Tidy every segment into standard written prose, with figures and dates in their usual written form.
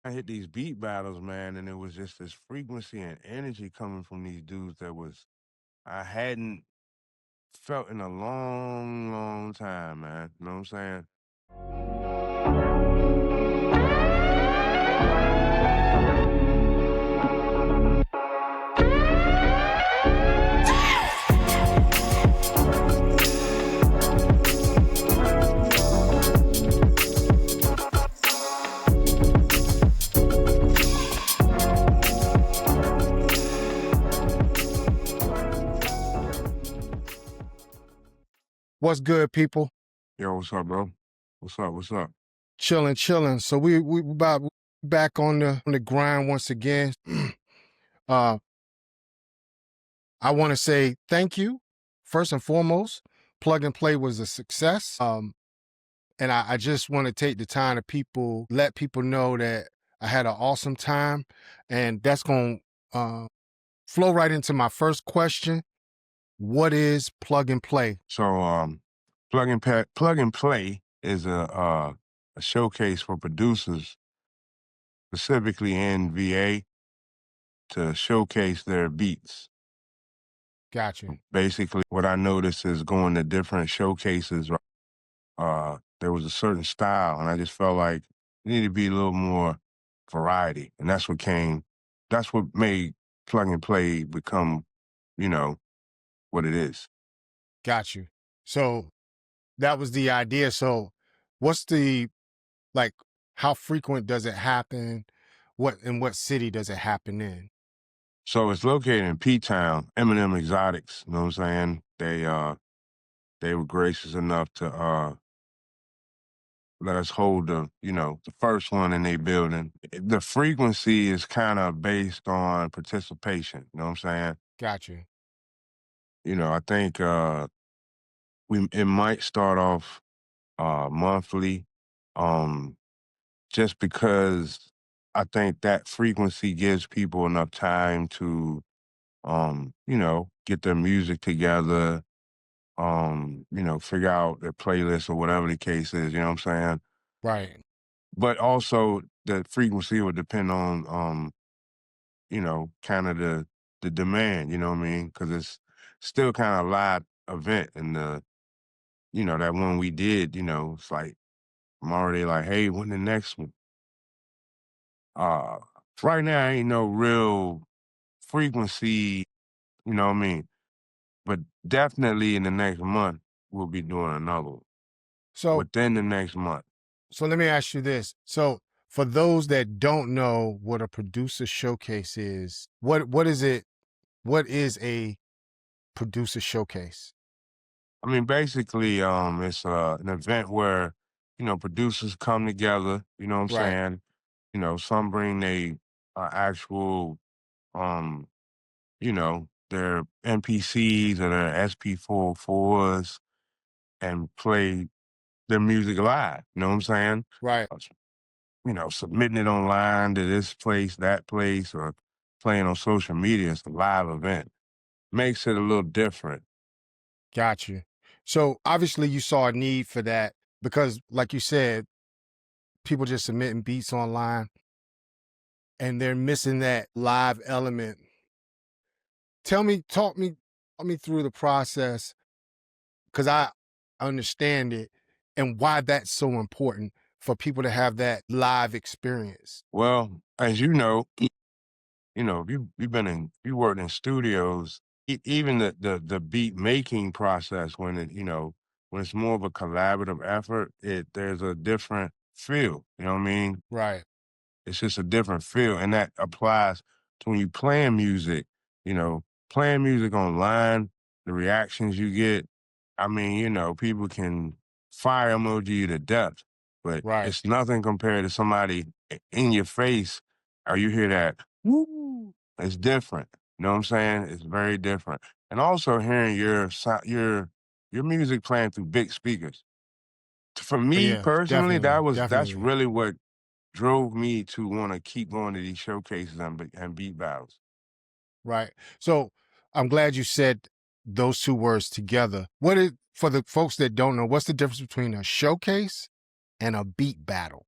I hit these beat battles, man, and it was just this frequency and energy coming from these dudes that was I hadn't felt in a long, long time, man. You know what I'm saying? What's good, people? Yo, what's up, bro? What's up? What's up? Chilling. So we about back on the grind once again. uh, I want to say thank you first and foremost. Plug and Play was a success. And I just want to take the time to let people know that I had an awesome time, and that's going to flow right into my first question. What is Plug and Play? So, plug and play is a showcase for producers, specifically in VA, to showcase their beats. Gotcha. Basically, what I noticed is going to different showcases. There was a certain style, and I just felt like it needed to be a little more variety, and that's what made plug and play become, you know, what it is. Got you. So that was the idea. So what's like, how frequent does it happen? In what city does it happen in? So it's located in P-Town, Eminem Exotics. You know what I'm saying? They were gracious enough to let us hold the first one in their building. The frequency is kind of based on participation. You know what I'm saying? Got you. I think it might start off monthly, um, just because I think that frequency gives people enough time to get their music together, figure out their playlist or whatever the case is, you know what I'm saying? Right. But also the frequency would depend on kind of the demand, you know what I mean? Because it's still kind of a live event, and that one we did, it's like I'm already like, hey, when the next one? Uh right now ain't no real frequency, you know what I mean? But definitely in the next month we'll be doing another one. So Within the next month. so let me ask you this. So for those that don't know what a producer showcase is, what is it? What is a producer showcase? I mean, basically, it's an event where, producers come together, you know what I'm Right. saying? Some bring they actual, um, their MPCs or their SP404s and play their music live, you know what I'm saying? Right. Submitting it online to this place, that place, or playing on social media. It's a live event. Makes it a little different. Got you. So obviously you saw a need for that because, like you said, people just submitting beats online and they're missing that live element. Talk me through the process, because I understand it and why that's so important for people to have that live experience. Well, as you know, if you worked in studios, even the beat making process when it's more of a collaborative effort, there's a different feel. You know what I mean? Right. It's just a different feel, and that applies to when you playing music. You know, playing music online, the reactions you get. I mean, people can fire emoji you to death, but Right. it's nothing compared to somebody in your face. Or you hear that, woo, it's different. You know what I'm saying? It's very different. And also hearing your music playing through big speakers. For Oh, me yeah, personally, that's definitely. really what drove me to want to keep going to these showcases and beat battles. Right. So I'm glad you said those two words together. For the folks that don't know, what's the difference between a showcase and a beat battle?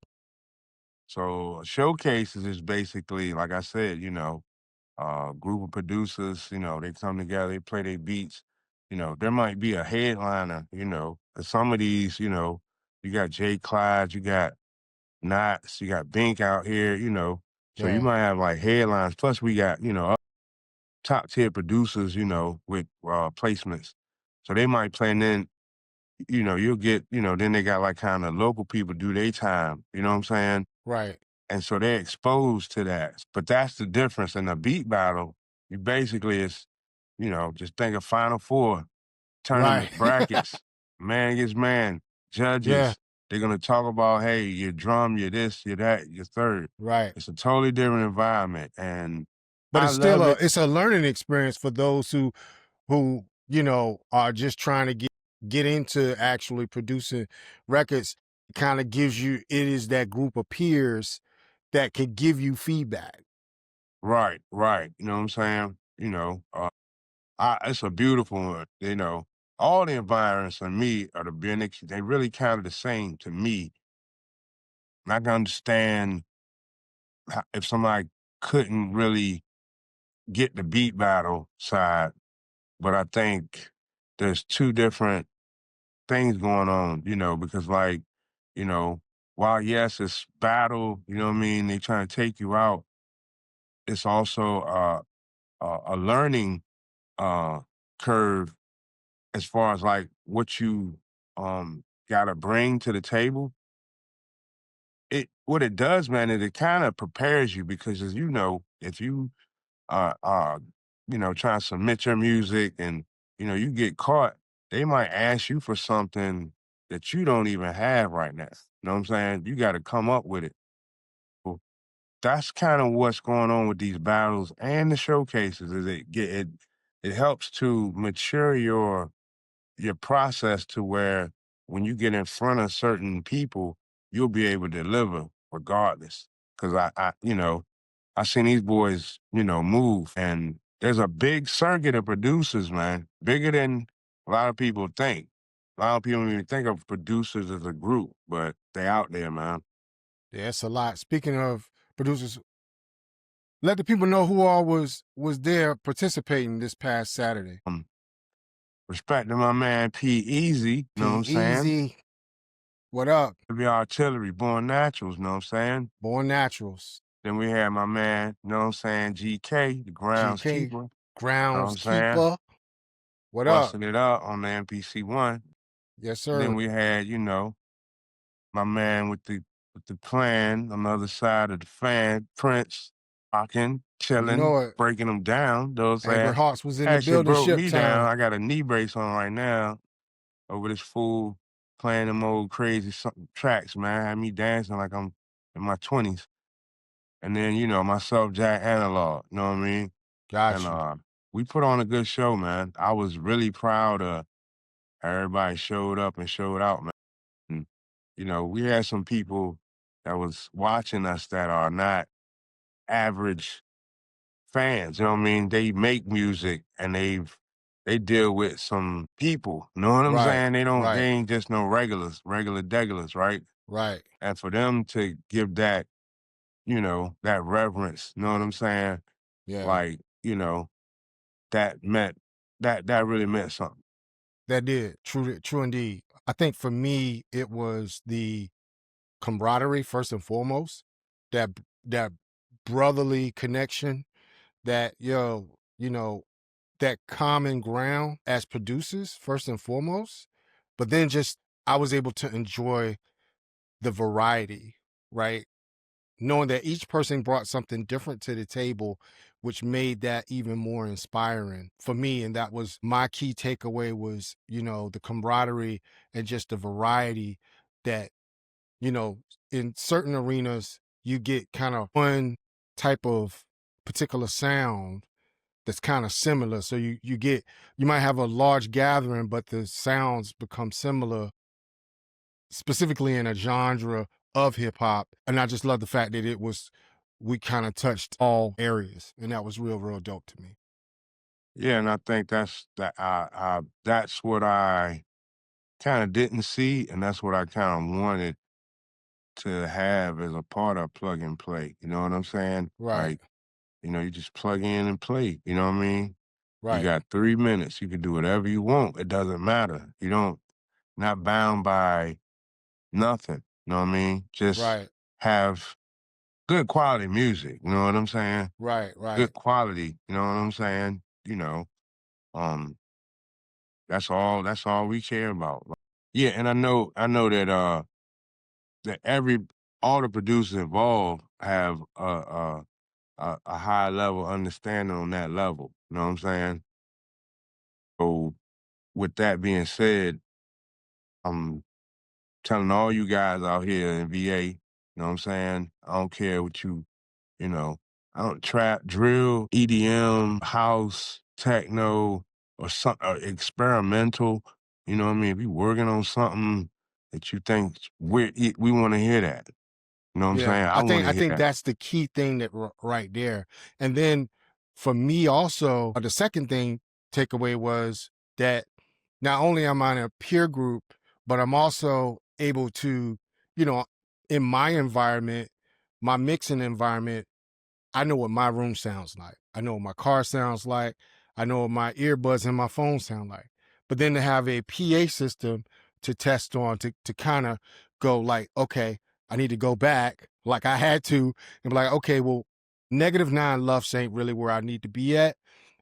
So showcases is basically, like I said, group of producers, they come together, they play their beats. There might be a headliner, and some of these, you got Jay Clyde, you got Nottz, you got Bink out here, so you Yeah. might have like headlines. Plus, we got, top tier producers, with placements. So they might play, and then, you'll get, then they got like kind of local people do their time, you know what I'm saying? Right. And so they're exposed to that. But that's the difference in a beat battle. You basically is, just think of Final Four Right. tournament brackets, man against man, Yeah. judges. They're gonna talk about, hey, your drum, your this, your that, your third. Right. It's a totally different environment, and But I it's still love a it. it's a learning experience for those who, are just trying to get into actually producing records. Kind of gives you it is that group of peers that could give you feedback. Right, right. You know what I'm saying? It's a beautiful one. All the environments for me are the Benix. They really kind of the same to me. I can understand if somebody couldn't really get the beat battle side, but I think there's two different things going on, because like, you know, while yes, it's battle, you know what I mean? They trying to take you out. It's also a learning uh, curve as far as like what you got to bring to the table. What it does, man, is it kind of prepares you because as you know, if you uh, uh, trying to submit your music and, you get caught, they might ask you for something that you don't even have right now. You know what I'm saying? You got to come up with it. Well, that's kind of what's going on with these battles and the showcases is it helps to mature your process to where when you get in front of certain people, you'll be able to deliver regardless. Cause I seen these boys, move and there's a big circuit of producers, man, bigger than a lot of people think. A lot of people don't even think of producers as a group, but they out there, man. Yeah, it's a lot. Speaking of producers, let the people know who all was there participating this past Saturday. Um, Respect to my man P Easy, you know what P I'm saying? Easy, what up? Heavy artillery, born naturals, you know what I'm saying? Born Naturals. Then we had my man, you know what I'm saying, GK, the GK, groundskeeper, you know what I'm saying? Groundskeeper. What up? Busting it up on the MPC one. Yes, Then sir. we had, my man with the plan on the other side of the fan, Prince, rocking, You chilling, know it. breaking them down. You know what I'm Angry saying? Hearts was in the Actually building, broke Ship me down. Town. I got a knee brace on right now over this fool playing them old crazy tracks, man. Had me dancing like I'm in my 20s. And then, myself, Jack Analog, you know what I mean? And Got you. we put on a good show, man. I was really proud of how everybody showed up and showed out, man. And, we had some people that was watching us that are not average fans, you know what I mean? They make music and they deal with some people, you know what I'm Right, saying? They right, ain't just no regular degulars, right? right. And for them to give that, that reverence, you know what I'm saying? Yeah, Like, that meant that really meant something. that did. True indeed. I think for me, it was the camaraderie first and foremost. That brotherly connection. That that common ground as producers first and foremost. But then just I was able to enjoy the variety, right? Knowing that each person brought something different to the table, which made that even more inspiring for me. And that was my key takeaway was, the camaraderie and just the variety that, you know, in certain arenas, you get kind of one type of particular sound that's kind of similar. So you might have a large gathering, but the sounds become similar specifically in a genre of hip hop. And I just love the fact that we kind of touched all areas, and that was real dope to me. Yeah, and I think that's what I kind of didn't see, and that's what I kind of wanted to have as a part of plug and play. You know what I'm saying? Right. Like, you just plug in and play. You know what I mean? You Right. got 3 minutes. You can do whatever you want. It doesn't matter. You don't not bound by nothing. You know what I mean? Just Right. have good quality music. You know what I'm saying? Right. Right. Good quality. You know what I'm saying? Um, that's all we care about. Yeah, and I know that all the producers involved have a high level understanding on that level. You know what I'm saying? So with that being said, I'm telling all you guys out here in VA, you know what I'm saying? I don't care what you know, I don't trap, drill, EDM, house, techno, or some or experimental. You know what I mean? If you working on something that you think we want to hear that. You know what I'm Yeah, saying? I I want think to I hear think that. that's the key thing that right there. And then for me also, the second thing takeaway was that not only am I in a peer group, but I'm also able to, you know, in my environment, my mixing environment, I know what my room sounds like. I know what my car sounds like. I know what my earbuds and my phone sound like. But then to have a PA system to test on, to kind of go like, okay, I need to go back like I had to and be like, okay, well, -9 LUFS ain't really where I need to be at.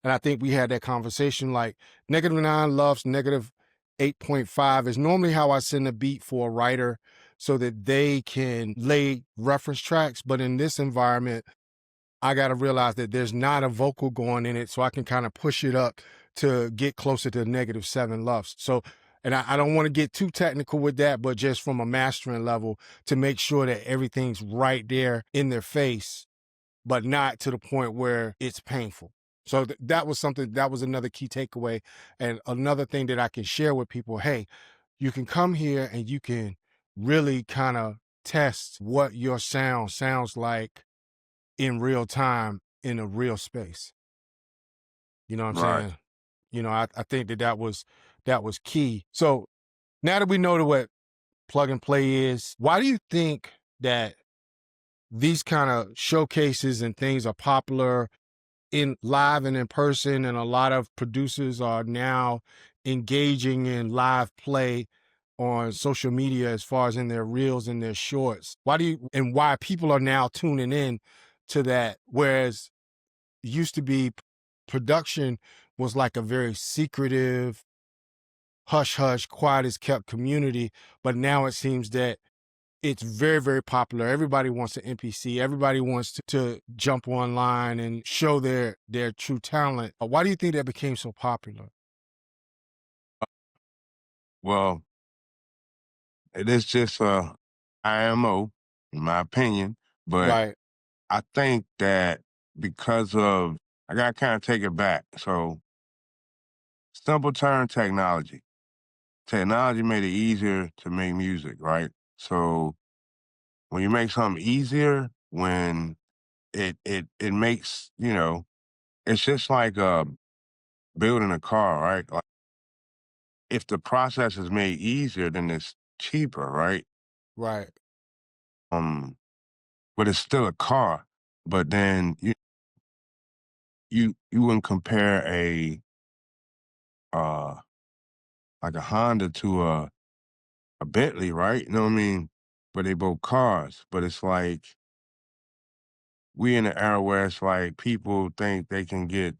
And I think we had that conversation like -9 LUFS, -8.5 is normally how I send a beat for a writer so that they can lay reference tracks. But in this environment, I got to realize that there's not a vocal going in it, so I can kind of push it up to get closer to -7 LUFS. So, and I don't want to get too technical with that, but just from a mastering level to make sure that everything's right there in their face, but not to the point where it's painful. So that was something, that was another key takeaway. And another thing that I can share with people, hey, you can come here and you can really kind of test what your sound sounds like in real time in a real space. You know what I'm Right. saying? I think that was key. So now that we know what plug and play is, why do you think that these kind of showcases and things are popular in live and in person, and a lot of producers are now engaging in live play on social media as far as in their reels and their shorts? Why people are now tuning in to that, whereas used to be production was like a very secretive, hush hush, quiet as kept community, but now it seems that it's very, very popular. Everybody wants an NPC. Everybody wants to jump online and show their true talent. Why do you think that became so popular? Well, it is just IMO, in my opinion, but Right, I think that because of I gotta kind of take it back. So simple term technology. Technology made it easier to make music, right? So when you make something easier, when it makes, it's just like building a car, right? Like if the process is made easier, then it's cheaper, right? right, Um, but it's still a car. But then you wouldn't compare uh like a Honda to a Bentley, right? You know what I mean? But they both cars. But it's like we in an era where it's like people think they can get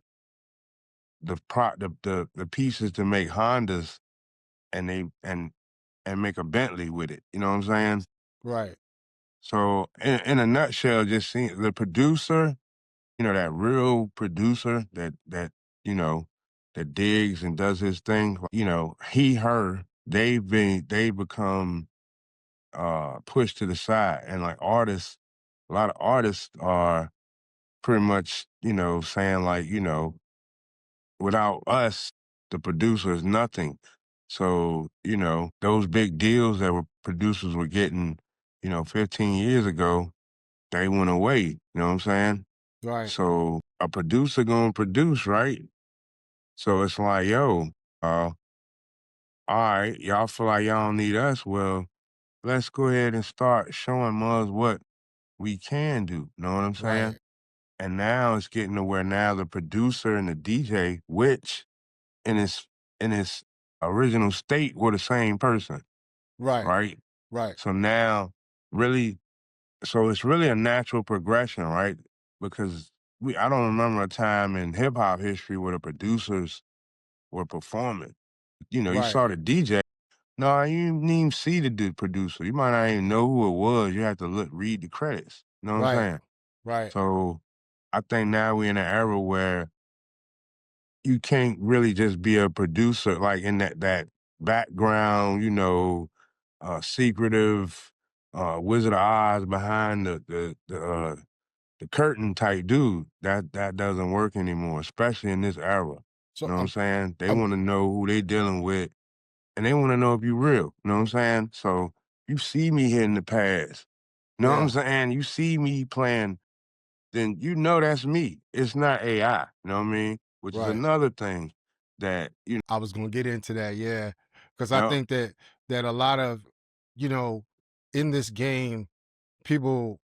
the pieces to make Hondas and they and make a Bentley with it. You know what I'm saying? right, So in a nutshell, just seeing the producer, that real producer you know that digs and does his thing. He, her, they become pushed to the side, and like artists, a lot of artists are pretty much saying like without us, the producer is nothing. So, those big deals that producers were getting, 15 years ago, they went away. You know what I'm saying? right, So a producer gonna produce, right? So it's like, yo, all right, y'all feel like y'all don't need us. Well, let's go ahead and start showing mugs what we can do. Know what I'm saying? Right. And now it's getting to where now the producer and the DJ, which in its original state were the same person, Right. right? Right. So now really so it's really a natural progression, right? Because I don't remember a time in hip hop history where the producers were performing. You know, you Right. saw the DJ. No, you didn't even see the producer. You might not even know who it was. You have to read the credits. You know what I'm Right. saying? Right. So I think now we're in an era where you can't really just be a producer like in that background, secretive Wizard of Oz behind the curtain type dude. That doesn't work anymore, especially in this era. So You know what I'm saying? They I'm want to know who they dealing with, and they want to know if you real. You know what I'm saying? So you see me here in the past. You know what I'm yeah. saying? You see me playing, then you know that's me. It's not AI. You know what I mean? Which is Right. another thing that I was gonna get into that, yeah. Because I know. think that a lot of, you know, in this game, people,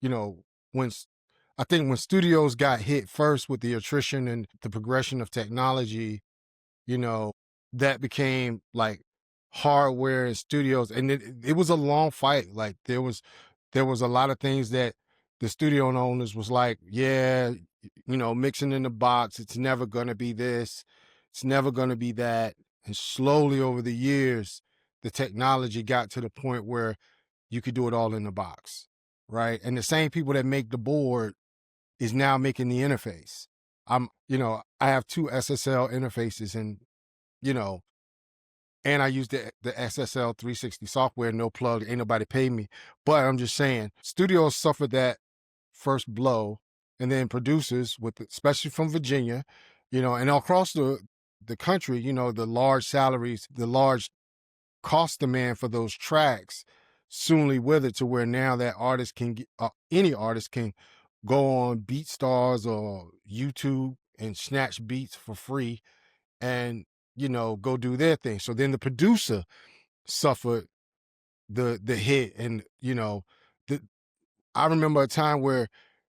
you know, when I think when studios got hit first with the attrition and the progression of technology, you know, that became like hardware and studios, and it was a long fight. Like there was a lot of things that the studio owners was like, yeah, mixing in the box, it's never gonna be this, it's never gonna be that. And slowly over the years, the technology got to the point where you could do it all in the box, right? And the same people that make the board is now making the interface. I have two SSL interfaces, and you know, and I use the SSL 360 software, no plug, ain't nobody paid me. But I'm just saying, studios suffered that first blow, and then producers, especially from Virginia, and across the country, the large salaries, the large cost demand for those tracks soonly with it, to where now that artist can get, any artist can go on BeatStars or YouTube and snatch beats for free and go do their thing. So then the producer suffered the hit, and the I remember a time where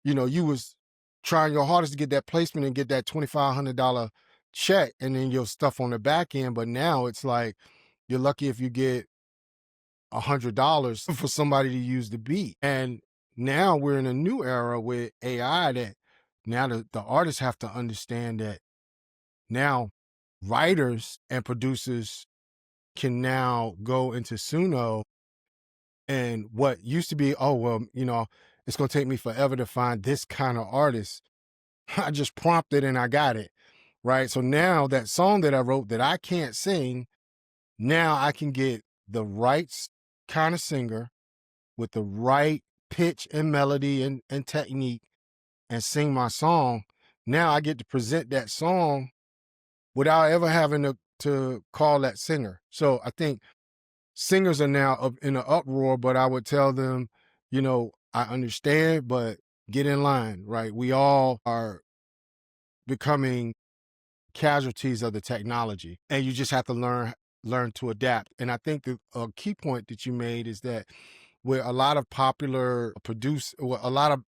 you was trying your hardest to get that placement and get that $2,500 check, and then your stuff on the back end. But now it's like you're lucky if you get $100 for somebody to use the beat. And now we're in a new era with AI, that now the artists have to understand that now writers and producers can now go into Suno, and what used to be, oh, well, it's going to take me forever to find this kind of artist. I just prompted and I got it. Right. So now that song that I wrote that I can't sing, now I can get the right kind of singer with the right pitch and melody and technique and sing my song. Now I get to present that song without ever having to call that singer. So I think singers are now in an uproar, but I would tell them, I understand, but get in line, right? We all are becoming casualties of the technology, and you just have to learn to adapt. And I think a key point that you made is that where a lot of a lot of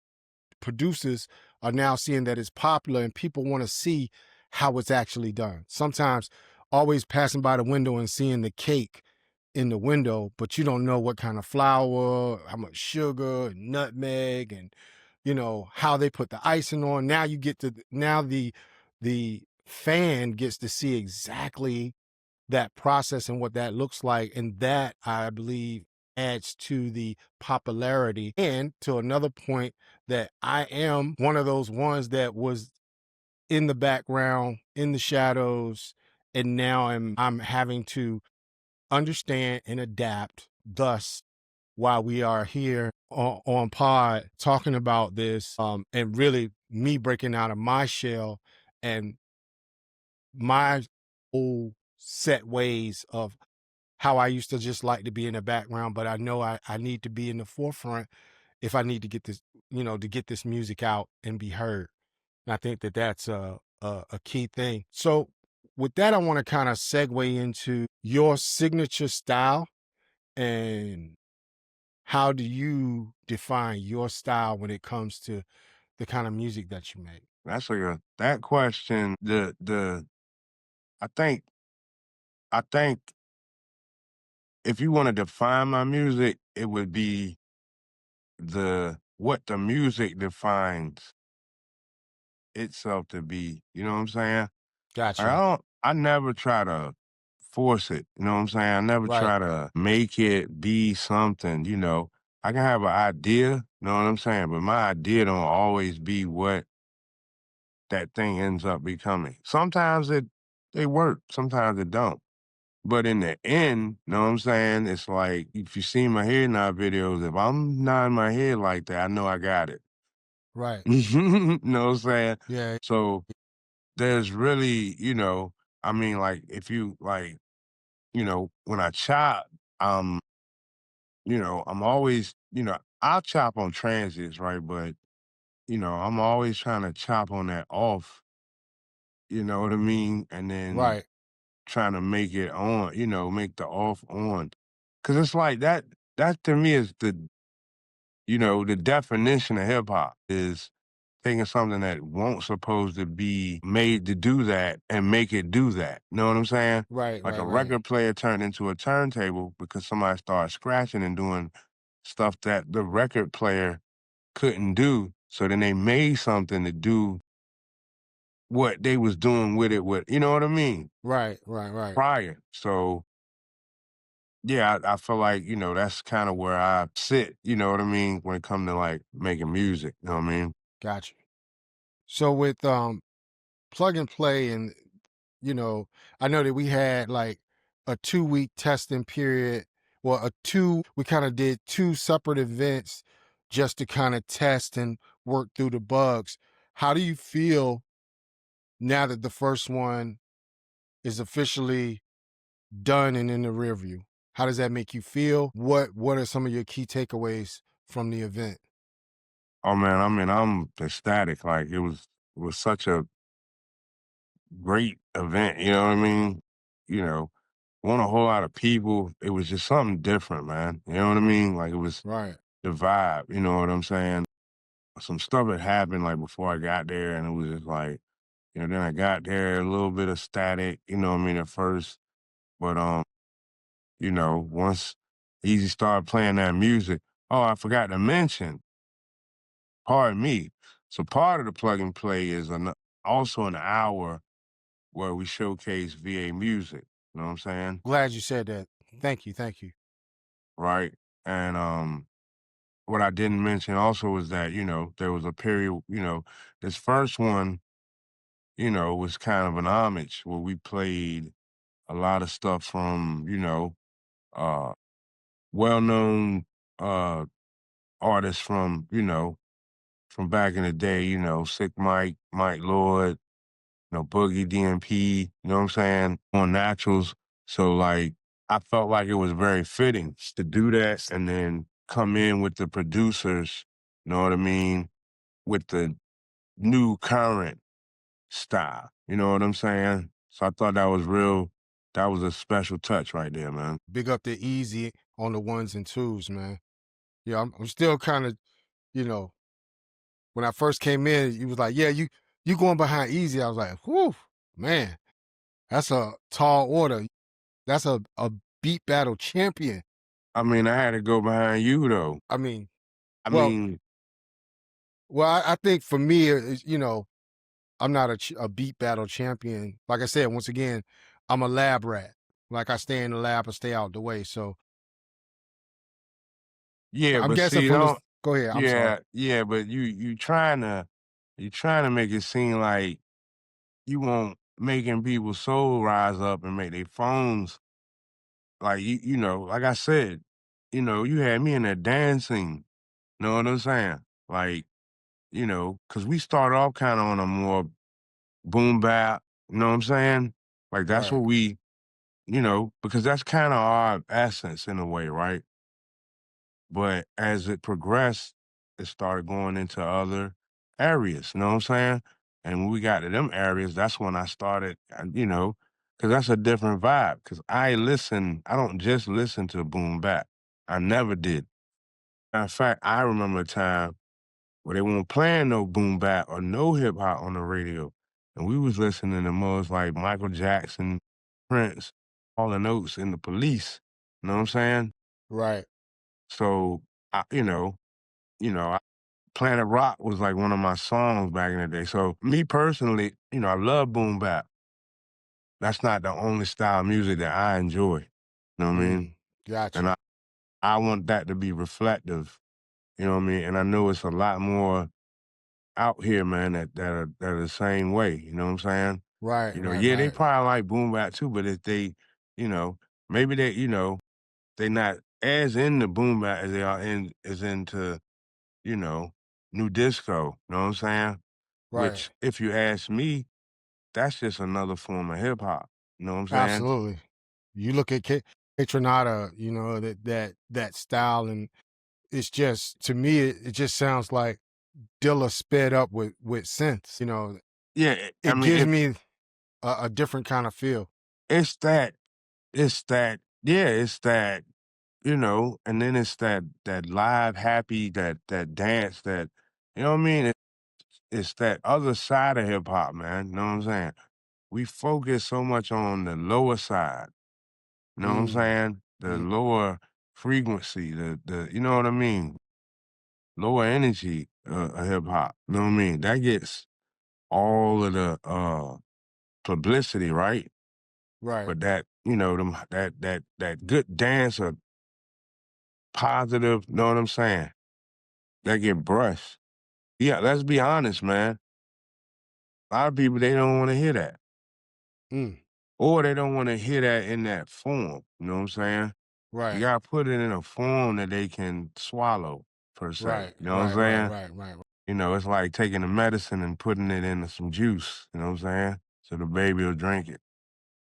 producers are now seeing that it's popular, and people want to see how it's actually done. Sometimes always passing by the window and seeing the cake in the window, but you don't know what kind of flour, how much sugar and nutmeg, and how they put the icing on. Now the fan gets to see exactly that process and what that looks like, and that, I believe, adds to the popularity. And to another point, that I am one of those ones that was in the background, in the shadows, and now I'm having to understand and adapt. Thus, while we are here on pod talking about this, and really me breaking out of my shell and my old set ways of how I used to just like to be in the background, but I know I need to be in the forefront if I need to get this, to get this music out and be heard. And I think that that's a key thing. So with that, I want to kind of segue into your signature style And how do you define your style when it comes to the kind of music that you make? That's like a that question, I think I think if you wanna define my music, it would be the what the music defines itself to be, you know what I'm saying? Gotcha. I never try to force it, you know what I'm saying? I never Right, try to make it be something, you know? I can have an idea, you know what I'm saying? But my idea don't always be what that thing ends up becoming. Sometimes it work, sometimes it don't. But in the end, know what I'm saying? It's like if you see my head nod videos, if I'm nodding my head like that, I know I got it. right. You know what I'm saying? Yeah, So there's really, I mean, like if you like, when I chop, um, I'm always, I'll chop on transits, right? But, I'm always trying to chop on that off, you know what I mean? And then right, trying to make it on, make the off on. Cause it's like that to me is the definition of hip hop is taking something that won't supposed to be made to do that and make it do that. Know what I'm saying? right, Like right, a right, record player turned into a turntable because somebody started scratching and doing stuff that the record player couldn't do. So then they made something to do what they was doing with it with, you know what I mean? right, right, right. Prior. So yeah, I feel like, that's kind of where I sit, you know what I mean, when it comes to like making music, you know what I mean? Gotcha. So with plug and play and I know that we had like a 2-week testing period. Well, we kind of did two separate events just to kind of test and work through the bugs. How do you feel now that the first one is officially done and in the rear view? How does that make you feel? What are some of your key takeaways from the event? Oh man, I mean, I'm ecstatic. Like it was such a great event, you know what I mean? You know, want a whole lot of people. It was just something different, man. You know what I mean? Like it was Right, the vibe, you know what I'm saying? Some stuff had happened like before I got there and it was just like, then I got there, a little bit of static, you know what I mean, at first. But once Easy started playing that music, oh, I forgot to mention, pardon me. So part of the plug and play is also an hour where we showcase VA music. You know what I'm saying? glad you said that. Thank you, thank you. Right. And what I didn't mention also was that, there was a period, this first one, was kind of an homage where we played a lot of stuff from, uh well-known uh artists from back in the day, Sick Mike, Mike Lord, Boogie DMP, you know what I'm saying? On naturals. So like I felt like it was very fitting to do that and then come in with the producers, you know what I mean, with the new current style. You know what I'm saying? So I thought that was a special touch right there, man. Big up the Easy on the ones and twos, man. Yeah, I'm still kind of, you know, when I first came in, he was like, "Yeah, you going behind Easy." I was like, "Whew, man, that's a tall order. That's a beat battle champion." I mean, I had to go behind you though. I mean, I well, mean, I think for me, I'm not a beat battle champion. Like I said, once again, I'm a lab rat. Like I stay in the lab and stay out the way. So yeah, I'm but guessing see, from this. don't Go ahead. I'm sorry. yeah, yeah, but you trying to make it seem like you want making people's soul rise up and make their phones like like I said, you had me in there dancing. Know what I'm saying? Like, because we started off kind of on a more boom bap, you know what I'm saying? Like that's Right. what because that's kind of our essence in a way, right? But as it progressed, it started going into other areas, you know what I'm saying? And when we got to them areas, that's when I started, Cause that's a different vibe. Cause I don't just listen to boom bap. I never did. Matter of fact, I remember a time where they weren't playing no boom bap or no hip hop on the radio. And we was listening to most like Michael Jackson, Prince, all the notes in the police. You know what I'm saying? Right. So I, Planet Rock was like one of my songs back in the day. So me personally, I love boom bap. That's not the only style of music that I enjoy. You know what I mean? And Gotcha. I want that to be reflective. You know what I mean? And I know it's a lot more out here, man, that are the same way. You know what I'm saying? Right, right, Yeah, they right. probably like boom bap too, but if they, you know, maybe they not as into boom bap as they are into, you know, new disco. You know what I'm saying? Right. Which, if you ask me, that's just another form of hip hop. You know what I'm saying? Absolutely. You look at Tronada, that style, and it's just, to me, it just sounds like Dilla sped up with synths. Yeah, I It mean, gives me a different kind of feel. it's that, yeah, it's that, and then it's that live, happy, that dance, that, you know what I mean? It's that other side of hip hop, man. You know what I'm saying? We focus so much on the lower side. You know what I'm Mm, saying? The mm, lower frequency, you know what I mean? Lower energy of hip hop. You know what I mean? That gets all of the publicity, right? right. But that, that good dance or positive, know what I'm saying? That get brushed. Yeah, let's be honest, man. A lot of people they don't want to hear that. Mm, Or they don't want to hear that in that form. You know what I'm saying? You right, gotta put it in a form that they can swallow, per se. right, You know what I'm right, right, saying? right, right. It's like taking the medicine and putting it into some juice, you know what I'm saying? So the baby will drink it.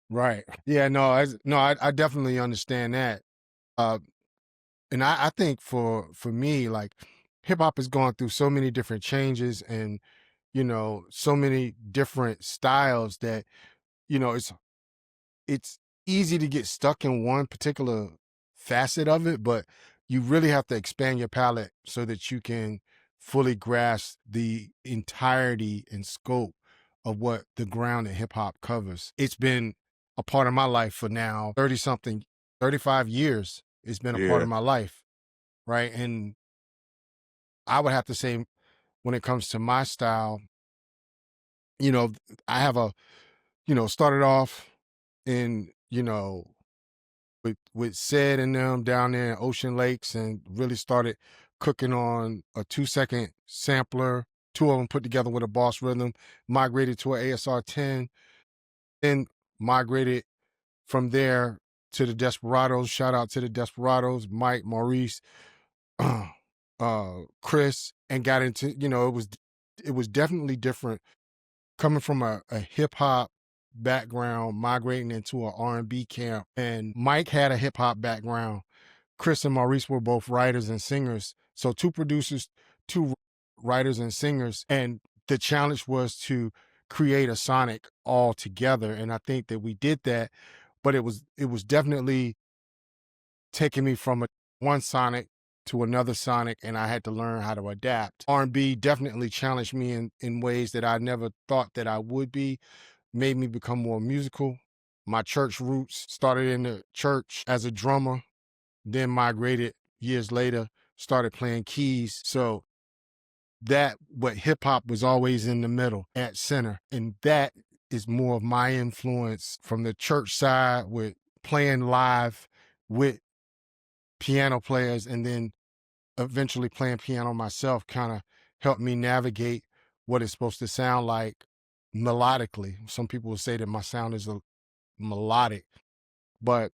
Right. Yeah, no, I definitely understand that. Uh, and I think for me, like, hip hop has gone through so many different changes, and so many different styles that it's easy to get stuck in one particular facet of it, but you really have to expand your palette so that you can fully grasp the entirety and scope of what the ground that hip hop covers. It's been a part of my life for now 30 something, 35 years. It's been a part Yeah, of my life, right? And I would have to say, when it comes to my style, you know, I have started off in, with Sid and them down there in Ocean Lakes, and really started cooking on a 2-second sampler, two of them put together with a Boss Rhythm, migrated to an ASR 10, then migrated from there to the Desperados. Shout out to the Desperados, Mike, Maurice, Chris, and got into, it was definitely different coming from a hip hop background, migrating into an R&B camp. And Mike had a hip hop background. Chris and Maurice were both writers and singers. So two producers, two writers and singers. And the challenge was to create a sonic all together. And I think that we did that, but it was definitely taking me from one sonic to another sonic, and I had to learn how to adapt. R&B definitely challenged me in ways that I never thought that I would be, made me become more musical. My church roots started in the church as a drummer, then migrated years later, started playing keys. So but hip hop was always in the middle at center. And that is more of my influence from the church side, with playing live with piano players, and then eventually playing piano myself kind of helped me navigate what it's supposed to sound like melodically. Some people will say that my sound is melodic, but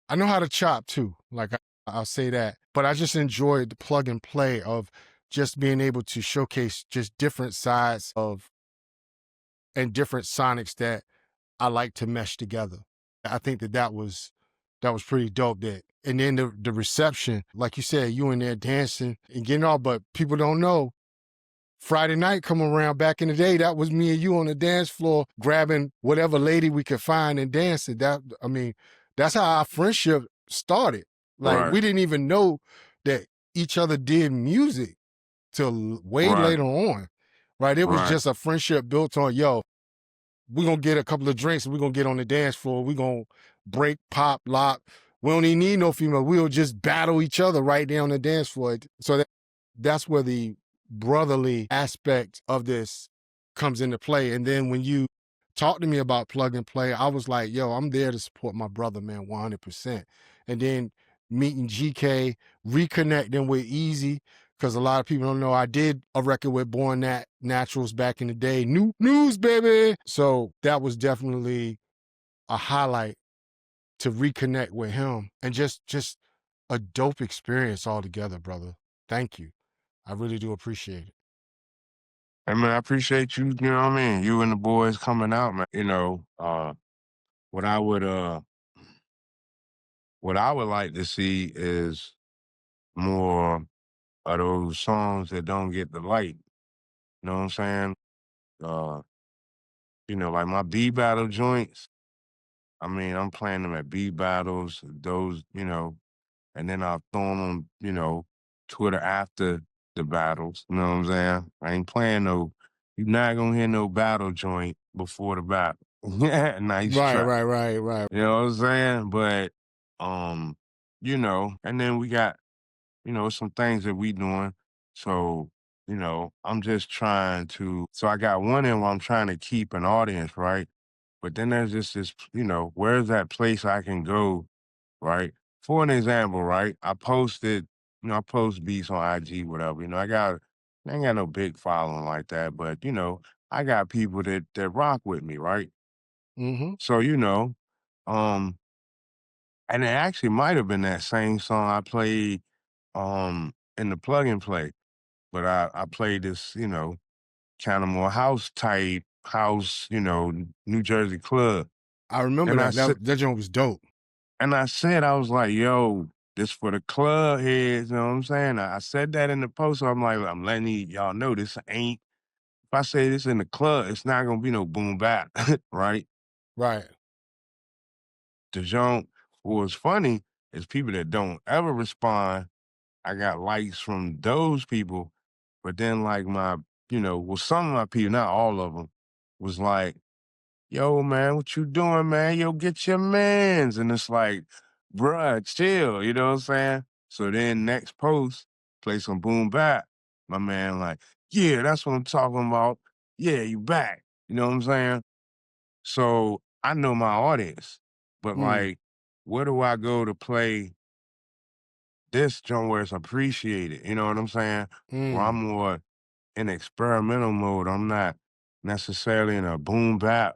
I know how to chop too. Like, I'll say that. But I just enjoyed the plug and play of just being able to showcase just different sides of and different sonics that I like to mesh together. I think that was pretty dope. And then the reception, like you said, you in there dancing and getting all, but people don't know. Friday night come around, back in the day, that was me and you on the dance floor grabbing whatever lady we could find and dancing. That's how our friendship started. Like, Right. we didn't even know that each other did music till way Right. later on, right? It was Right. just a friendship built on, yo, we're gonna get a couple of drinks and we're gonna get on the dance floor. We're gonna break, pop, lock. We don't even need no female. We'll just battle each other right there on the dance floor. So that's where the brotherly aspect of this comes into play. And then when you talked to me about plug and play, I was like, yo, I'm there to support my brother, man, 100%. And then meeting GK, reconnecting with Easy, because a lot of people don't know I did a record with Born Naturals back in the day. New news, baby. So that was definitely a highlight to reconnect with him, and just a dope experience altogether, brother. Thank you. I really do appreciate it. I mean, I appreciate you, you know what I mean? You and the boys coming out, man. What I would what I would like to see is more of those songs that don't get the light. You know what I'm saying? Uh, like my B battle joints. I mean, I'm playing them at B battles, those, and then I'll throw them on, Twitter after the battles. You know what I'm saying? I ain't playing no, you're not gonna hear no battle joint before the battle. Yeah, nice Right, try. right, right, right. You know what I'm saying? But, um, and then we got, some things that we doing. So, I'm just trying to, so I got one in where I'm trying to keep an audience, right? But then there's just this, where's that place I can go, right? For an example, right? I post beats on IG, whatever. I ain't got no big following like that, but I got people that rock with me, right? Mm-hmm. So, um, and it actually might have been that same song I played in the plug and play, but I played this, kind of more house type house, New Jersey club. I remember And I that. said That joint was dope. I was like, yo, this for the club heads, you know what I'm saying? I said that in the post, so I'm like, I'm letting y'all know this ain't, if I say this in the club, it's not gonna be no boom bap, right? Right. The joint, what's funny is people that don't ever respond, I got likes from those people, but then like some of my people, not all of them, was like, yo, man, what you doing, man? Yo, get your mans. And it's like, bruh, chill, you know what I'm saying? So then next post, play some boom bap. My man like, yeah, that's what I'm talking about. Yeah, you back. You know what I'm saying? So I know my audience, but Mm, like, where do I go to play this joint where it's appreciated? You know what I'm saying? Where I'm mm. more in experimental mode. I'm not necessarily in a boom bap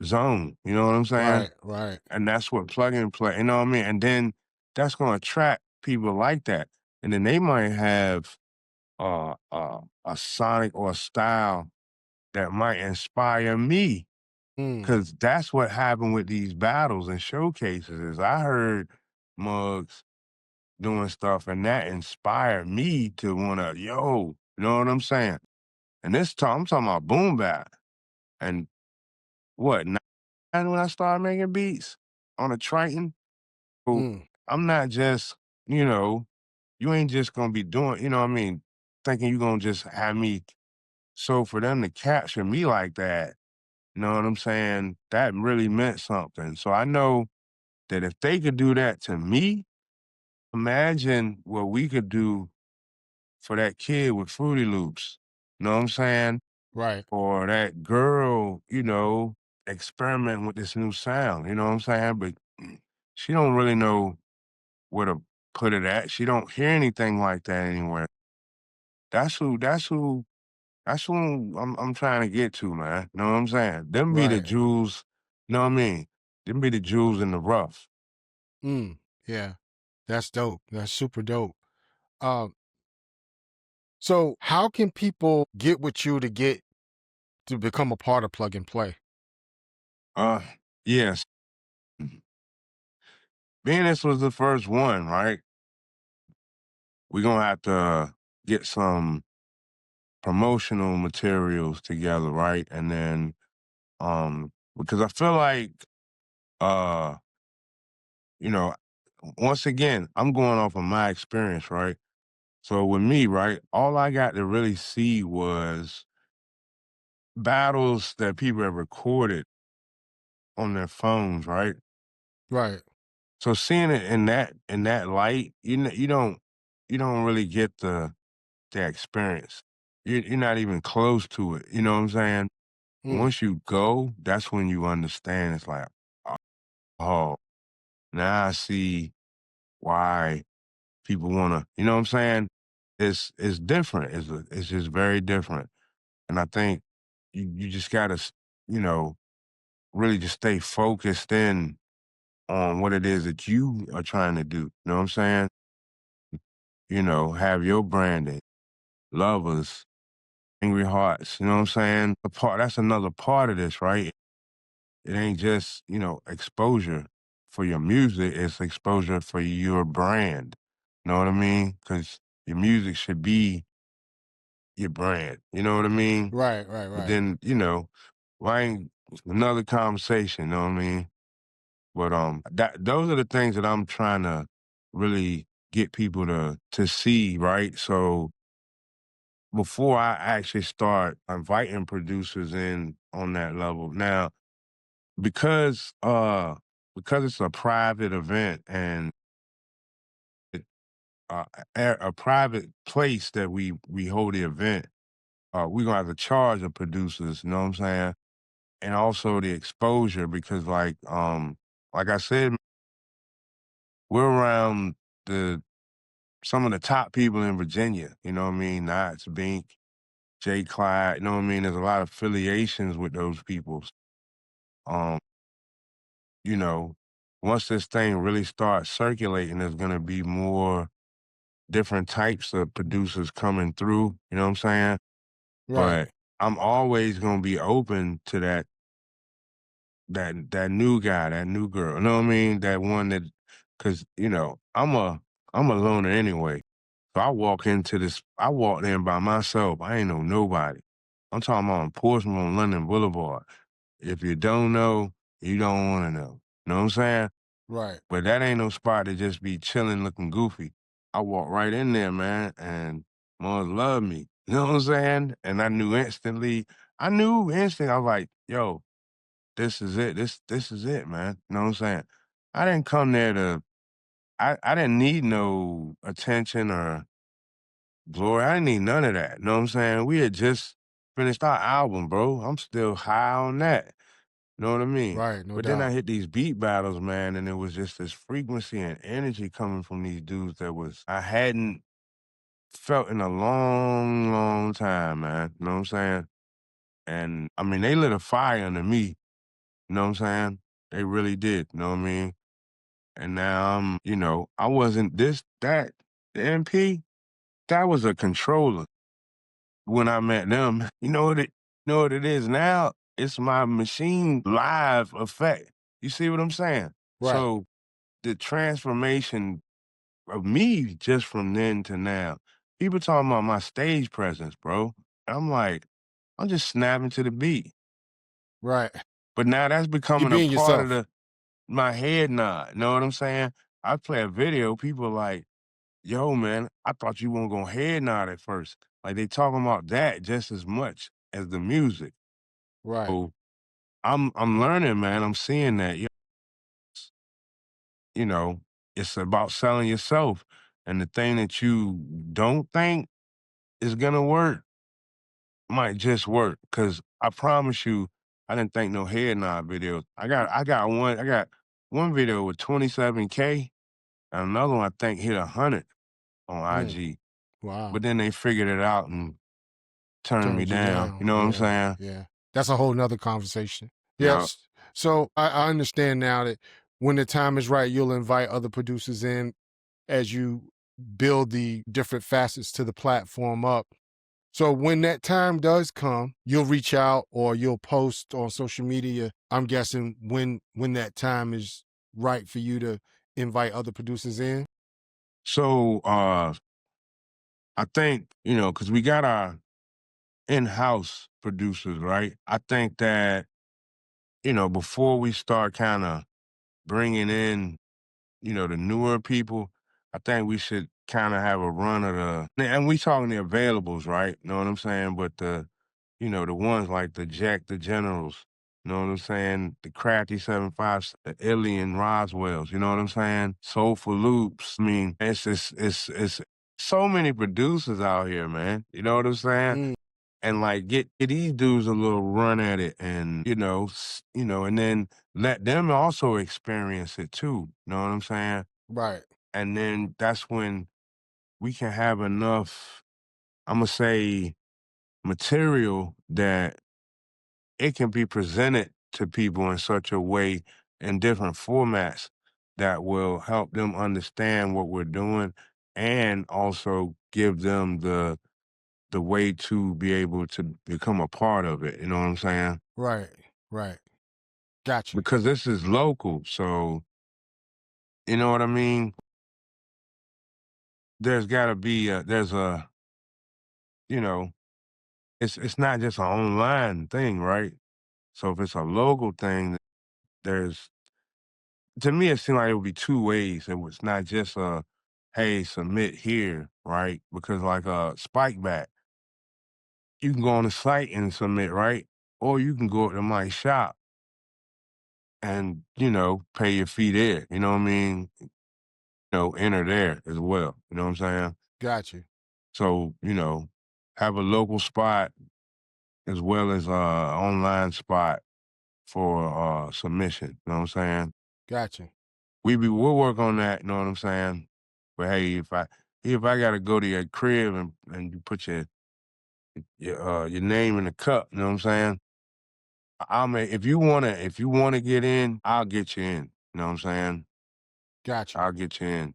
zone. You know what I'm saying? Right, right. And that's what plug and play, you know what I mean? And then that's gonna attract people like that. And then they might have a sonic or a style that might inspire me. Mm, Cause that's what happened with these battles and showcases is I heard Muggs doing stuff and that inspired me to wanna, yo, you know what I'm saying? And this time I'm talking about boom bap. And what, when I started making beats on a Triton? So mm. I'm not just, you know, you ain't just gonna be doing, what I mean, thinking you're gonna just have me. So for them to capture me like that, you know what I'm saying? That really meant something. So I know that if they could do that to me, imagine what we could do for that kid with Fruity Loops. You know what I'm saying? Right, Or that girl, experimenting with this new sound. You know what I'm saying? But she don't really know where to put it at. She don't hear anything like that anywhere. That's who I'm trying to get to, man. Know what I'm saying? Them be the right. jewels, know what I mean? Them be the jewels in the rough. Mm. Yeah. That's dope. That's super dope. Um, so how can people get with you to become a part of Plug and Play? Uh yes. Being this was the first one, right? We're gonna have to get some promotional materials together, right? And then because I feel like uh, you know, once again, I'm going off of my experience, right? So with me, right, all I got to really see was battles that people have recorded on their phones, right? Right. So seeing it in that light, you don't really get the experience. You're not even close to it. You know what I'm saying? Mm. Once you go, that's when you understand. It's like, oh, now I see why people want to. You know what I'm saying? It's different. It's just very different. And I think you just gotta you know really just stay focused in on what it is that you are trying to do. You know what I'm saying? Have your branding, lovers, angry hearts. You know what I'm saying? That's another part of this, right? It ain't just, exposure for your music, it's exposure for your brand. You know what I mean? Because your music should be your brand. You know what I mean? Right, right, But right. then, why ain't another conversation, you know what I mean? But those are the things that I'm trying to really get people to see, right? So before I actually start inviting producers in on that level. Now, because uh because it's a private event and it, a private place that we hold the event, we're gonna have to charge the producers, you know what I'm saying? And also the exposure because like I said, we're around the some of the top people in Virginia, you know what I mean? Nottz, Bink, J. Clyde, you know what I mean? There's a lot of affiliations with those people. Um, you know, once this thing really starts circulating, there's gonna be more different types of producers coming through, you know what I'm saying? Right. But I'm always gonna be open to that new guy, that new girl. You know what I mean? That one that, cause I'm a loner anyway. So I walked in by myself. I ain't know nobody. I'm talking about on Portsmouth on London Boulevard. If you don't know, you don't want to know. Know what I'm saying? Right. But that ain't no spot to just be chilling, looking goofy. I walked right in there, man, and moms loved me. You know what I'm saying? And I knew instantly. I knew instantly. I was like, yo, this is it. This is it, man. You know what I'm saying? I didn't come there to I didn't need no attention or glory. I didn't need none of that. You know what I'm saying? We had just finished our album, bro. I'm still high on that. You know what I mean? Right, no But then I doubt. hit these beat battles, man, and it was just this frequency and energy coming from these dudes that was I hadn't felt in a long, long time, man. You know what I'm saying? And I mean, they lit a fire under me. You know what I'm saying? They really did. You know what I mean? And now I wasn't that. The MP, that was a controller when I met them. You know what it is now? It's my machine live effect. You see what I'm saying? Right. So the transformation of me just from then to now, people talking about my stage presence, bro. I'm like, I'm just snapping to the beat. Right. But now that's You becoming a being part of yourself. my head nod. Know what I'm saying? I play a video, people like, yo, man, I thought you weren't gonna head nod at first. Like they talking about that just as much as the music. Right. So I'm learning, man. I'm seeing that. You know, it's about selling yourself. And the thing that you don't think is gonna work might just work. Cause I promise you, I didn't think no head nod videos. I got one video with 27K and another one I think hit 100 on Mm. IG. Wow. But then they figured it out and turned me Turned you down. You down. know what I'm Yeah. saying? Yeah. That's a whole nother conversation. Yeah. Yes. So I understand now that when the time is right, you'll invite other producers in as you build the different facets to the platform up. So when that time does come, you'll reach out or you'll post on social media. I'm guessing when that time is right for you to invite other producers in. So I think, because we got our in-house producers, right? I think that, before we start kind of bringing in, the newer people, I think we should kind of have a run of and we talking the availables, right? You know what I'm saying? But the ones like the Jack the Generals, you know what I'm saying? The Crafty 75, the Alien Roswells, you know what I'm saying? Soulful Loops. I mean, it's so many producers out here, man. You know what I'm saying? Mm, And like get these dudes a little run at it and and then let them also experience it too. You know what I'm saying? right, And then that's when we can have enough, I'm gonna say, material that it can be presented to people in such a way in different formats that will help them understand what we're doing and also give them the way to be able to become a part of it. You know what I'm saying? right, right. Got you. Because this is local, so you know what I mean. There's got to be there's a you know it's not just an online thing, right? So if it's a local thing, there's to me it seemed like it would be two ways. It was not just a hey submit here, right? Because like Spike Back, you can go on the site and submit, right? Or you can go to my shop and pay your fee there. You know what I mean? Enter there as well. You know what I'm saying? Got you. So, have a local spot as well as online spot for submission. You know what I'm saying? Got you. We'll work on that, you know what I'm saying? But hey, if I gotta go to your crib and you put your name in the cup, you know what I'm saying? I'll make if you wanna get in, I'll get you in. You know what I'm saying? Got you. I'll get you in.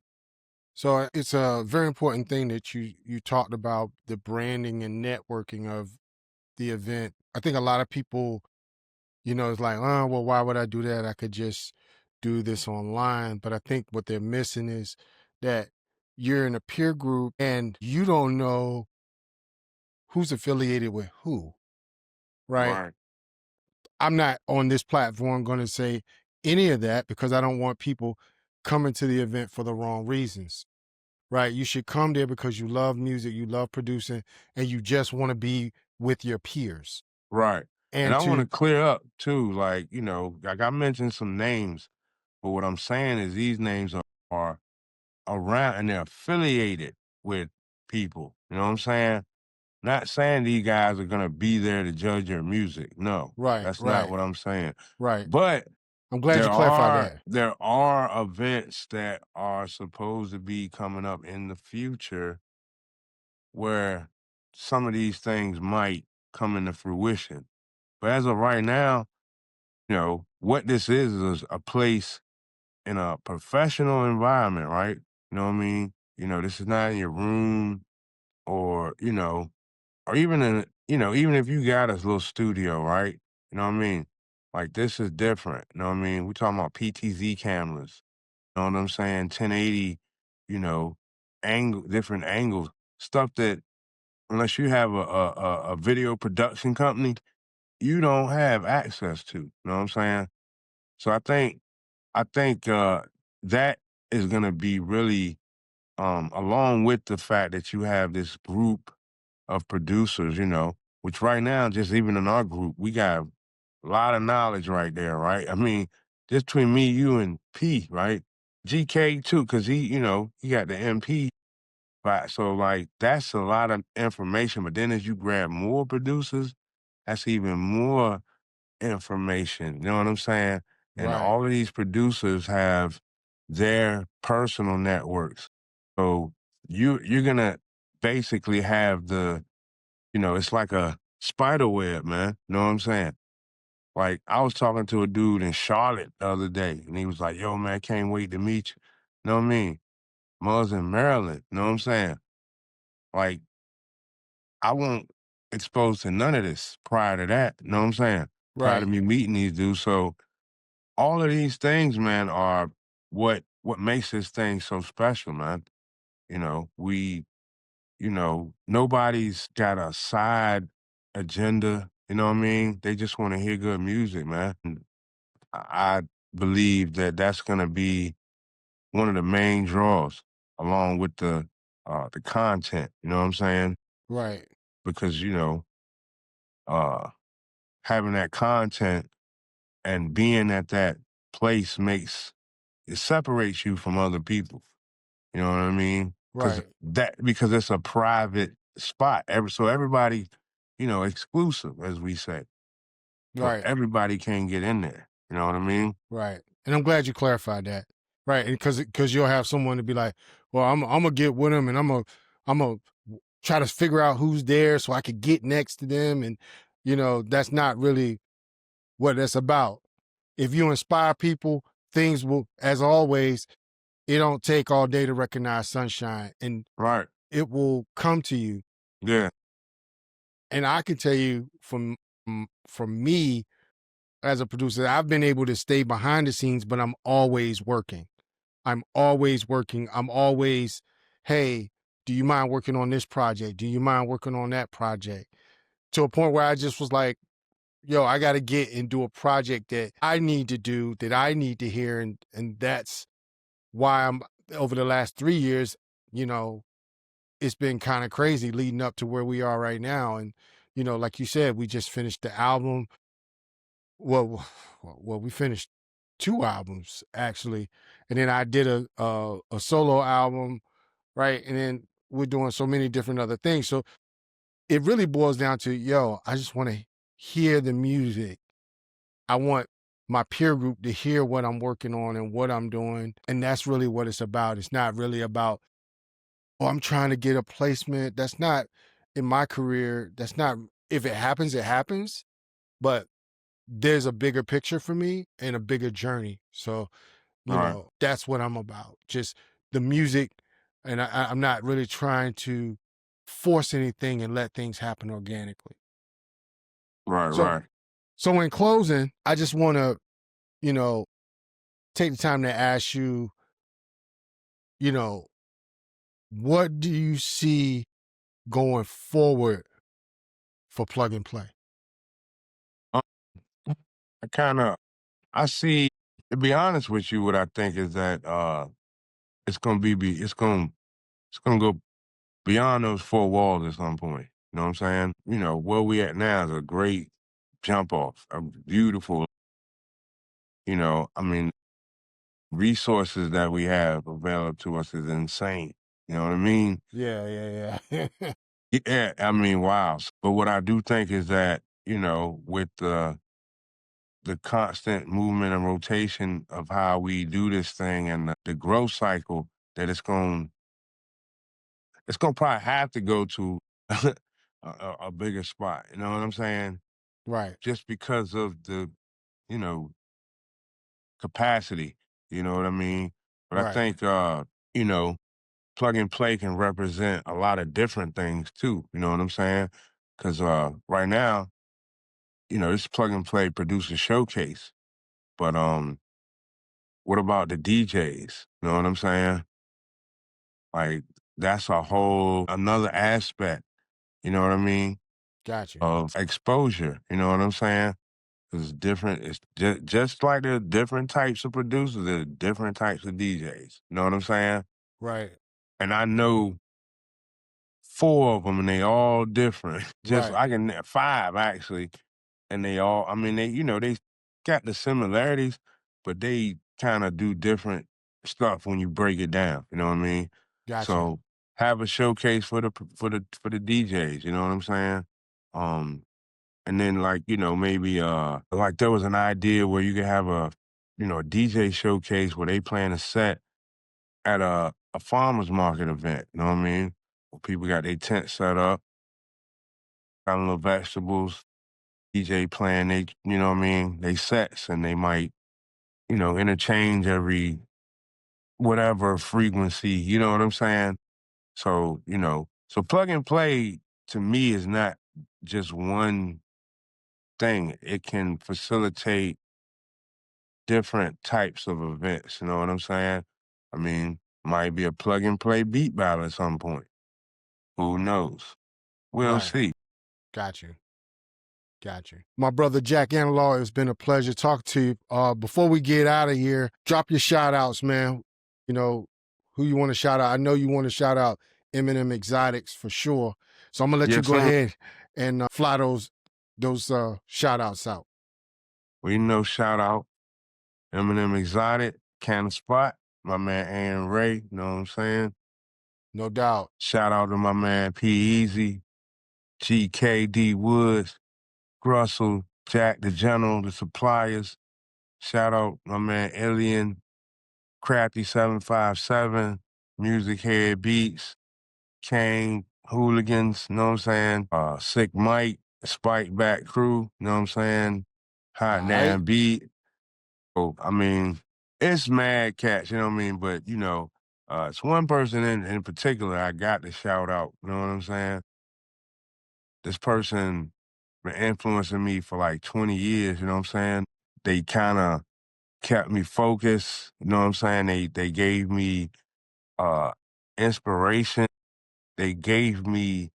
So it's a very important thing that you talked about the branding and networking of the event. I think a lot of people, it's like, oh, well, why would I do that? I could just do this online. But I think what they're missing is that you're in a peer group and you don't know who's affiliated with who, right? Right. I'm not on this platform going to say any of that because I don't want people coming to the event for the wrong reasons. Right. You should come there because you love music, you love producing, and you just want to be with your peers. Right. And And I want to to clear up too, like, like I mentioned some names, but what I'm saying is these names are around and they're affiliated with people. You know what I'm saying? Not saying these guys are gonna be there to judge your music. No, right, that's not right, what I'm saying. right. But I'm glad there you clarified are that. there are events that are supposed to be coming up in the future where some of these things might come into fruition. But as of right now, what this is a place in a professional environment, right? You know what I mean? This is not in your room or, or even even if you got a little studio, right? You know what I mean? Like this is different. You know what I mean? We talking about PTZ cameras. You know what I'm saying? 1080, you know, different angles, stuff that unless you have a video production company, you don't have access to. You know what I'm saying? So I think that is gonna be really along with the fact that you have this group of producers, which right now, just even in our group, we got a lot of knowledge right there, right? I mean, just between me, you, and P, right? GK too, because he got the MP. Right. So like that's a lot of information. But then as you grab more producers, that's even more information. You know what I'm saying? And Right, all of these producers have their personal networks. So you're gonna basically have it's like a spider web, man. You know what I'm saying? Like I was talking to a dude in Charlotte the other day, and he was like, "Yo, man, can't wait to meet you." You know what I mean? Muzz in Maryland. You know what I'm saying? Like I wasn't exposed to none of this prior to that. You know what I'm saying? Prior to right, me meeting these dudes. So all of these things, man, are what makes this thing so special, man. We, nobody's got a side. agenda, you know what I mean? They just wanna hear good music, man. And I believe that that's gonna be one of the main draws along with the content, you know what I'm saying? Right. Because, uh, having that content and being at that place it separates you from other people. You know what I mean? Right. Because it's a private spot. So everybody, exclusive, as we say. So Right. everybody can get in there. You know what I mean? Right. And I'm glad you clarified that. Right. And because you'll have someone to be like, well, I'm gonna get with them and I'm gonna try to figure out who's there so I could get next to them. And that's not really what it's about. If you inspire people, things will, as always, it don't take all day to recognize sunshine, and Right. it will come to you. Yeah. And I can tell you from me as a producer, I've been able to stay behind the scenes, but I'm always working. I'm always working. I'm always, hey, do you mind working on this project? Do you mind working on that project? To a point where I just was like, yo, I got to get and do a project that I need to do, that I need to hear. And that's why I'm over the last 3 years, you know, it's been kind of crazy leading up to where we are right now. And, like you said, we just finished the album. Well, we finished 2 albums actually, and then I did a solo album, right? And then we're doing so many different other things. So it really boils down to, yo, I just want to hear the music. I want my peer group to hear what I'm working on and what I'm doing, and that's really what it's about. It's not really about, oh, I'm trying to get a placement. That's not in my career. That's not, if it happens, it happens. But there's a bigger picture for me and a bigger journey. So, All right. that's what I'm about. Just the music. And I'm not really trying to force anything and let things happen organically. Right. So, Right. so in closing, I just want to, you know, take the time to ask you, you know, what do you see going forward for Plug and Play? Um, I see, to be honest with you, what I think is that it's gonna it's gonna go beyond those four walls at some point. You know what I'm saying? Where we at now is a great jump off, a beautiful, I mean, resources that we have available to us is insane. You know what I mean? Yeah, yeah, yeah. Yeah, I mean, wow. But what I do think is that, with the constant movement and rotation of how we do this thing and the growth cycle, that it's gonna probably have to go to a bigger spot. You know what I'm saying? Right, Just because of the, you know, capacity. You know what I mean? But I right, think, you know, plug and play can represent a lot of different things too. You know what I'm saying? Because right now, this plug and play producer showcase. But what about the DJs? You know what I'm saying? Like that's a whole another aspect. You know what I mean? got you. Of exposure. You know what I'm saying? It's different. It's just like there are different types of producers, there are different types of DJs. You know what I'm saying? Right, And I know four of them, and they all different. Just right, I can five actually, and they all. I mean, they got the similarities, but they kind of do different stuff when you break it down. You know what I mean? got you. So have a showcase for the DJs. You know what I'm saying? Um, and then like maybe like there was an idea where you could have a DJ showcase where they playing a set at a farmer's market event, you know what I mean? Where people got their tent set up, got little vegetables, DJ playing you know what I mean, they sets and they might, interchange every whatever frequency, you know what I'm saying? So, so plug and play to me is not just one thing. It can facilitate different types of events, you know what I'm saying? I mean, might be a plug and play beat battle at some point. Who knows? We'll Right, see. got you. Gotcha. My brother Jack Analaw, it's been a pleasure talking to you. Before we get out of here, drop your shout outs, man. You know, who you want to shout out. I know you want to shout out Eminem Exotics for sure. So I'm gonna let you Yes, go sir. ahead and fly those shout outs out. Well, you know, shout out Eminem Exotic, Cannon Spot, my man Aaron Ray, you know what I'm saying? No doubt. Shout out to my man P Easy, GKD Woods, Russell, Jack the General, the suppliers. Shout out my man Alien, Crafty 757, Music Head Beats, Kane, Hooligans, you know what I'm saying? Sick Mike, Spike Back Crew, you know what I'm saying? Hot All right. Damn Beat. Oh, I mean, it's mad cats, you know what I mean? But, you know, it's one person in particular I got to shout out, you know what I'm saying? This person been influencing me for like 20 years, you know what I'm saying? They kind of kept me focused, you know what I'm saying? They gave me inspiration. They gave me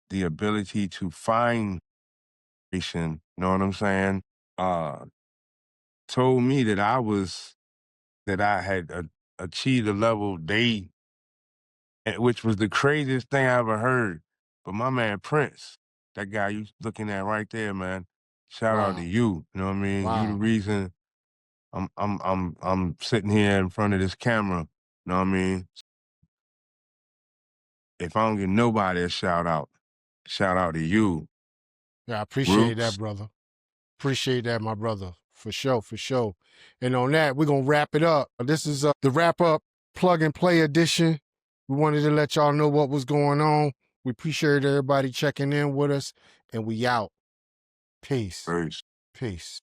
the ability to find inspiration, you know what I'm saying? Uh, Told me that I had achieved a level which was the craziest thing I ever heard. But my man Prince, that guy you looking at right there, man, shout out to Wow. you. You know what I mean? You the Wow. reason I'm sitting here in front of this camera. You know what I mean? If I don't get nobody a shout out to you. Yeah, I appreciate that, Roots. brother. Appreciate that, my brother. For sure, for sure. And on that, we're going to wrap it up. This is the wrap up plug and play edition. We wanted to let y'all know what was going on. We appreciate everybody checking in with us, and we out. Peace. Peace. Peace.